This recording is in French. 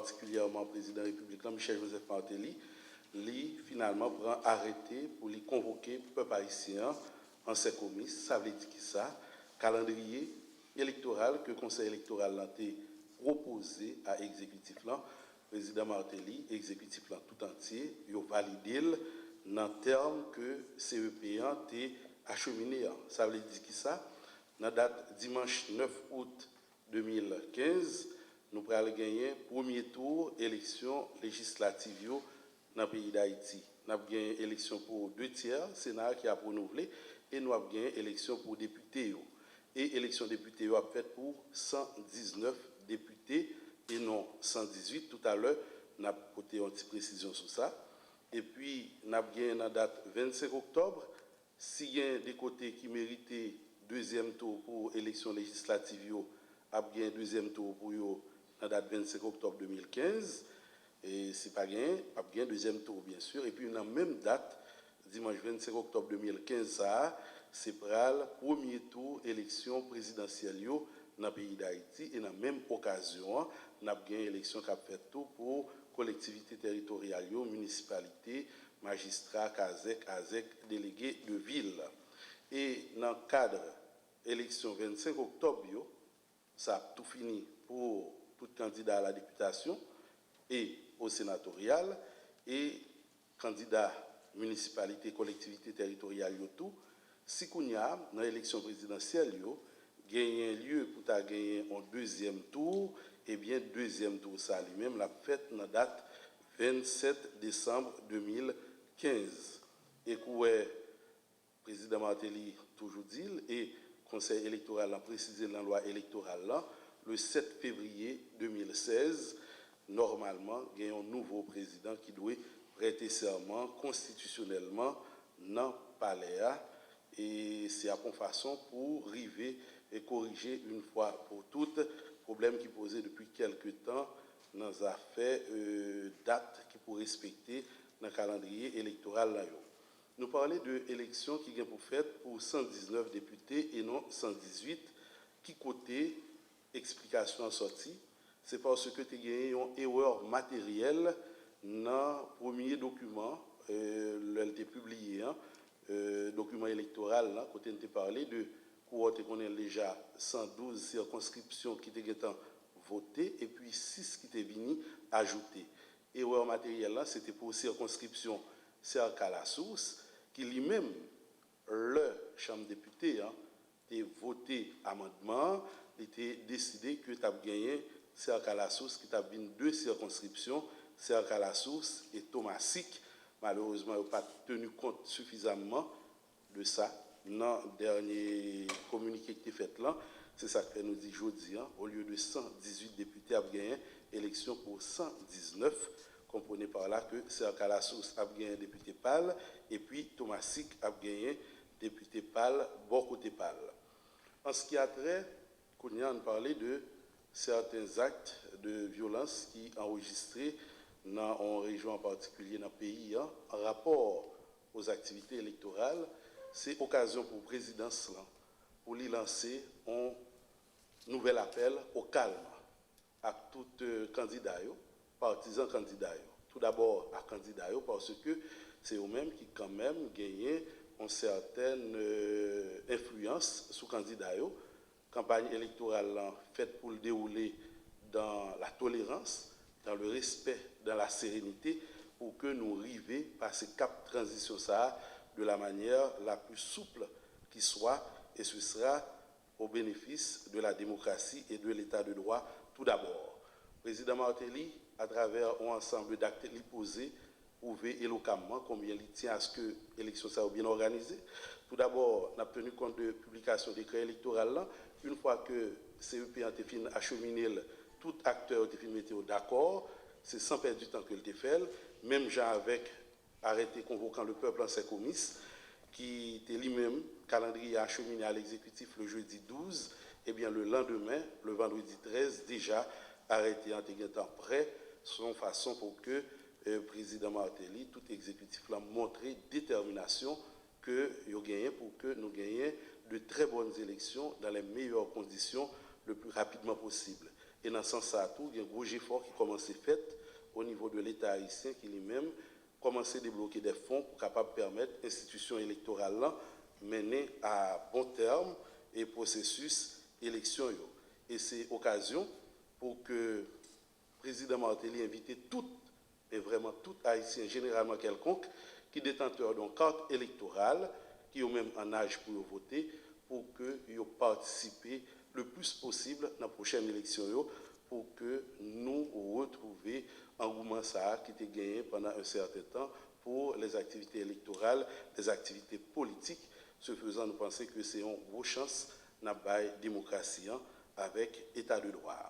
particulièrement le président de la République, Michel-Joseph Martelly, lui, finalement, prend arrêté pour lui convoquer le peuple haïtien en ses comices. Ça veut dire que ça, calendrier électoral que le Conseil électoral a proposé à l'exécutif là, le président Martelly, l'exécutif là tout entier, il a validé dans le terme que CEP a acheminé. Ça veut dire que ça, dans la date dimanche 9 août 2015, nous allons gagner premier tour élection législative dans le pays d'Haïti. Nous avons gagné élection pour 2 tiers, Sénat qui a renouvelé, et nous avons gagné élection pour députés. Et élection députés a fait pour 119 députés et non 118. Tout à l'heure, nous avons porté une petite précision sur ça. Et puis, nous avons gagné la date 25 octobre. S'il y a des côtés qui méritaient deuxième tour pour élection législative, nous avons gagné deuxième tour pour la date 25 octobre 2015. Et c'est pas gagné, pas gagné deuxième tour bien sûr. Et puis, dans la même date, dimanche 25 octobre 2015, c'est pour le premier tour élection présidentielle dans le pays d'Haïti. Et dans la même occasion, nous avons gagné l'élection qui a fait tout pour collectivités territoriales, municipalités, magistrats, ASEC, délégués de ville. Et dans le cadre de l'élection 25 octobre, ça a tout fini pour tout candidat à la députation et au sénatorial, et candidat municipalité, collectivité territoriale, tout. Si qu'on y a, dans l'élection présidentielle, gagné lieu pour gagner un deuxième tour, et bien deuxième tour, ça lui-même, la fête dans la date 27 décembre 2015. Et que président Martelly toujours dit, et conseil électoral a précisé dans la loi électorale, là, le 7 février 2016, normalement, il y a un nouveau président qui doit prêter serment constitutionnellement dans le palais. Et c'est à une façon pour arriver et corriger une fois pour toutes problème qui posait depuis quelques temps dans les affaires date qui pour respecter dans le calendrier électoral. Là, nous parlons de l'élection qui est pour faite pour 119 députés et non 118. Qui côté explication en sortie, c'est parce que tu as gagné une erreur matérielle dans le premier document, l'LT publié, document électoral, là, quand on a parlé de qu'on a déjà 112 circonscriptions qui étaient votées et puis 6 qui étaient venues ajoutées. Erreur matérielle, là, c'était pour circonscription cercle à la source, qui lui-même, le chambre député, a voté amendement, était décidé que tu as gagné cercle à la source, qui t'a venu 2 circonscriptions, cercle à la source et Thomassic. Malheureusement, il n'a pas tenu compte suffisamment de ça dans le dernier communiqué qui est fait là. C'est ça que nous dit aujourd'hui, hein, au lieu de 118 députés à gagner, élection pour 119. Comprenez par là que cercle à la source a gagné un député pâle et puis Thomassic a gagné député pâle, bon côté pâle. En ce qui a trait, on a parlé de certains actes de violence qui sont enregistrés dans une région en particulier dans le pays, hein, en rapport aux activités électorales. C'est occasion pour la présidence là, pour lui lancer un nouvel appel au calme à tout candidat, partisans candidats. Tout d'abord à candidats parce que c'est eux-mêmes qui quand même gagnent une certaine influence sur candidats. Campagne électorale faite pour le dérouler dans la tolérance, dans le respect, dans la sérénité, pour que nous arrivions par ces cap transition ça de la manière la plus souple qui soit, et ce sera au bénéfice de la démocratie et de l'état de droit tout d'abord. Président Martelly, à travers un ensemble d'actes posés, prouvé éloquemment combien il tient à ce que l'élection soit bien organisée. Tout d'abord, on a tenu compte de la publication des décrets électoraux. Une fois que CEP a fini acheminé, tout acteur a fini d'accord, c'est sans perdre du temps que le fait, même gens avec arrêté convoquant le peuple en ses comices, qui était lui-même calendrier acheminé à l'exécutif le jeudi 12, et bien le lendemain, le vendredi 13, déjà arrêté en temps prêt, son façon pour que le président Martelly, tout exécutif, l'a montré détermination que nous gagné pour que nous gagnions de très bonnes élections dans les meilleures conditions le plus rapidement possible. Et dans ce sens, il y a un gros effort qui commence à être fait au niveau de l'État haïtien qui lui-même commence à débloquer des fonds pour capable permettre l'institution électorale là, mener à bon terme et processus élection. Et c'est occasion pour que le président Martelly invite toutes, et vraiment tout Haïtien, généralement quelconque, qui est détenteur d'une carte électorale, qui est même en âge pour voter, pour qu'ils participent le plus possible dans la prochaine élection, pour que nous retrouvions l'engouement qui était gagné pendant un certain temps pour les activités électorales, les activités politiques. Ce faisant, nous pensons que c'est une grosse chance dans la démocratie avec État de droit.